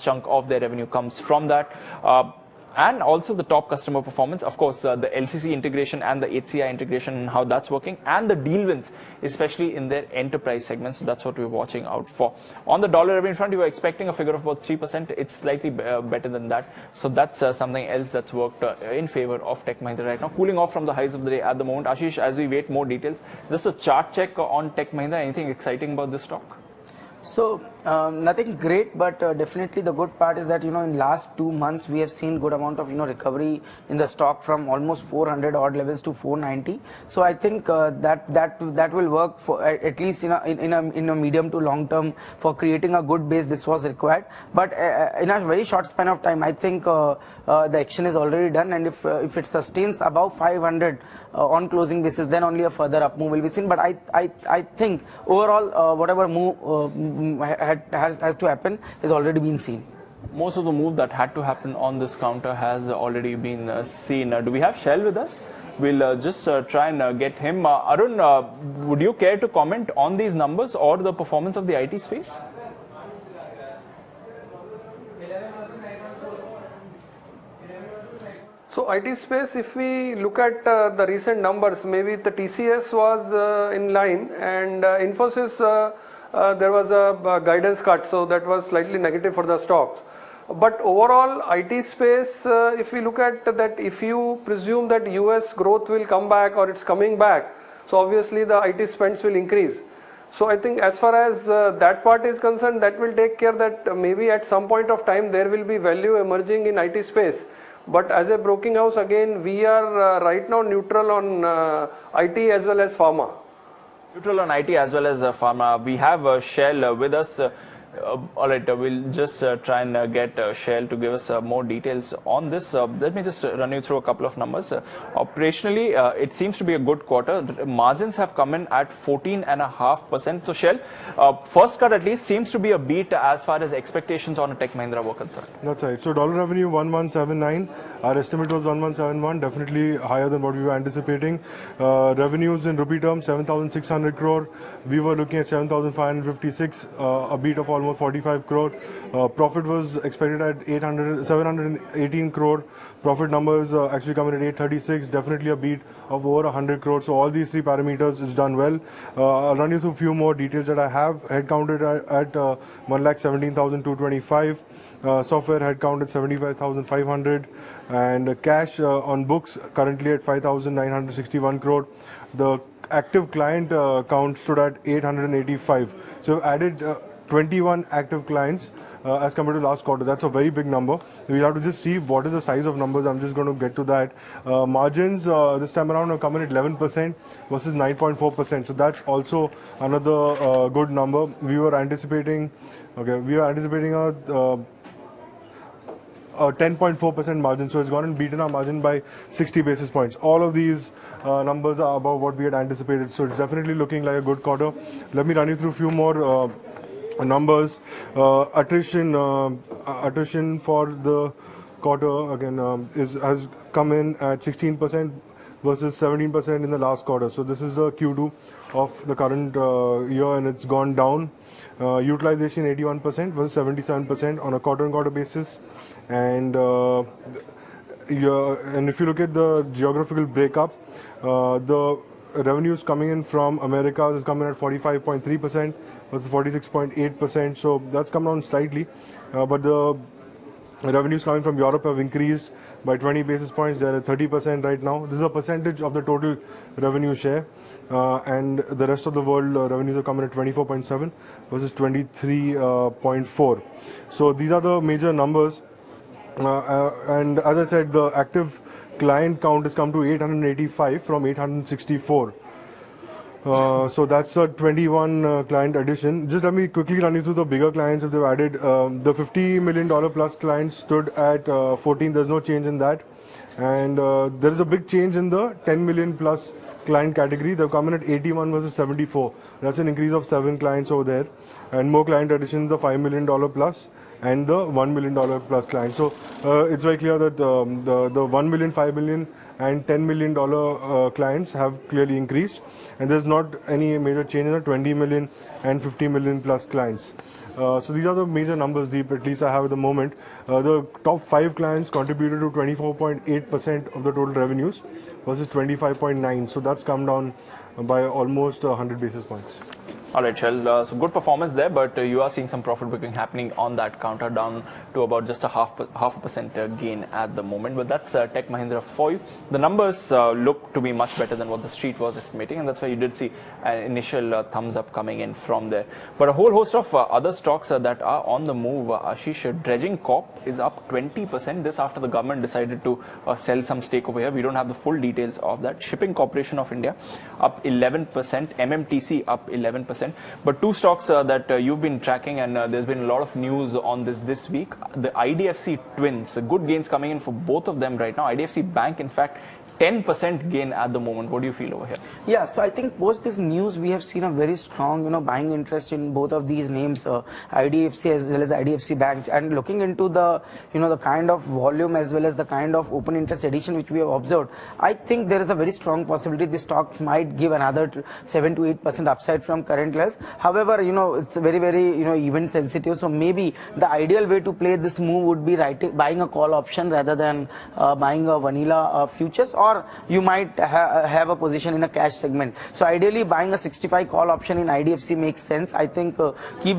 chunk of their revenue comes from that. And also the top customer performance, of course, the LCC integration and the HCI integration and how that's working, and the deal wins, especially in their enterprise segments. So that's what we're watching out for. On the dollar revenue front, you were expecting a figure of about 3%. It's slightly better than that. So that's something else that's worked in favor of Tech Mahindra right now. Cooling off from the highs of the day at the moment. Ashish, as we wait more details, just a chart check on Tech Mahindra. Anything exciting about this stock? So nothing great, but definitely the good part is that in last 2 months we have seen good amount of recovery in the stock from almost 400 odd levels to 490. So I think that will work for at least in a medium to long term for creating a good base. This was required, but in a very short span of time, I think the action is already done, and if it sustains above 500 on closing basis, then only a further up move will be seen. But I think overall whatever move has to happen has already been seen. Most of the move that had to happen on this counter has already been seen. Do we have Shell with us? We'll just try and get him. Arun, would you care to comment on these numbers or the performance of the IT space? So IT space, if we look at the recent numbers, maybe the TCS was in line, and Infosys there was a guidance cut, so that was slightly negative for the stocks. But overall, IT space, if we look at that, if you presume that US growth will come back or it's coming back, so obviously the IT spends will increase. So I think as far as that part is concerned, that will take care that maybe at some point of time there will be value emerging in IT space. But as a broking house, again, we are right now neutral on IT as well as pharma. Neutral on IT as well as pharma. We have Shell with us. All right, we'll just try and get Shell to give us more details on this. Let me just run you through a couple of numbers. Operationally, it seems to be a good quarter. Margins have come in at 14.5%. So Shell, first cut at least seems to be a beat as far as expectations on a Tech Mahindra were concerned. That's right. So dollar revenue 1179. Our estimate was 1171, definitely higher than what we were anticipating. Revenues in rupee terms 7,600 crore. We were looking at 7,556, a beat of almost 45 crore. Profit was expected at 718 crore. Profit numbers actually coming at 836, definitely a beat of over 100 crore. So all these three parameters is done well. I'll run you through a few more details that I have. Head counted at 1,17,225. Software head count at 75,500, and cash on books currently at 5,961 crore. The active client count stood at 885. So we've added 21 active clients as compared to last quarter. That's a very big number. We'll have to just see what is the size of numbers. I'm just going to get to that. Margins this time around are coming at 11% versus 9.4%. So that's also another good number. We were anticipating a 10.4% margin, so it's gone and beaten our margin by 60 basis points. All of these numbers are above what we had anticipated, so it's definitely looking like a good quarter. Let me run you through a few more numbers. Attrition for the quarter again has come in at 16% versus 17% in the last quarter. So this is the Q2 of the current year, and it's gone down. Utilization 81% versus 77% on a quarter-on-quarter basis. And if you look at the geographical breakup, the revenues coming in from America is coming at 45.3% versus 46.8%. So that's come down slightly, but the revenues coming from Europe have increased by 20 basis points. They're at 30% right now. This is a percentage of the total revenue share. And the rest of the world revenues are coming at 24.7 versus 23.4. So these are the major numbers. And as I said, the active client count has come to 885 from 864. So that's a 21 client addition. Just let me quickly run you through the bigger clients if they've added. The $50 million plus clients stood at 14. There's no change in that. And there is a big change in the 10 million plus client category. They've come in at 81 versus 74. That's an increase of 7 clients over there. And more client additions, the $5 million plus and the $1 million plus clients. So it's very clear that the 1 million, 5 million and $10 million clients have clearly increased. And there's not any major change in the 20 million and 50 million plus clients. So these are the major numbers, Deep, at least I have at the moment. The top 5 clients contributed to 24.8% of the total revenues versus 25.9%. So that's come down by almost 100 basis points. All right, Shell. So good performance there, but you are seeing some profit booking happening on that counter, down to about just a half a percent gain at the moment. But that's Tech Mahindra for you. The numbers look to be much better than what the street was estimating, and that's why you did see an initial thumbs up coming in from there. But a whole host of other stocks that are on the move. Ashish, Dredging Corp is up 20%. This after the government decided to sell some stake over here. We don't have the full details of that. Shipping Corporation of India up 11%. MMTC up 11%. But two stocks that you've been tracking, and there's been a lot of news on this week. The IDFC twins, good gains coming in for both of them right now. IDFC Bank, in fact, 10% gain at the moment. What do you feel over here? Yeah, so I think post this news, we have seen a very strong, buying interest in both of these names, IDFC as well as IDFC Bank. And looking into the, the kind of volume as well as the kind of open interest addition which we have observed, I think there is a very strong possibility the stocks might give another 7 to 8% upside from current levels. However, it's very, very, event sensitive. So maybe the ideal way to play this move would be buying a call option rather than buying a vanilla futures, or you might have a position in a cash segment. So ideally buying a 65 call option in IDFC makes sense. I think keep that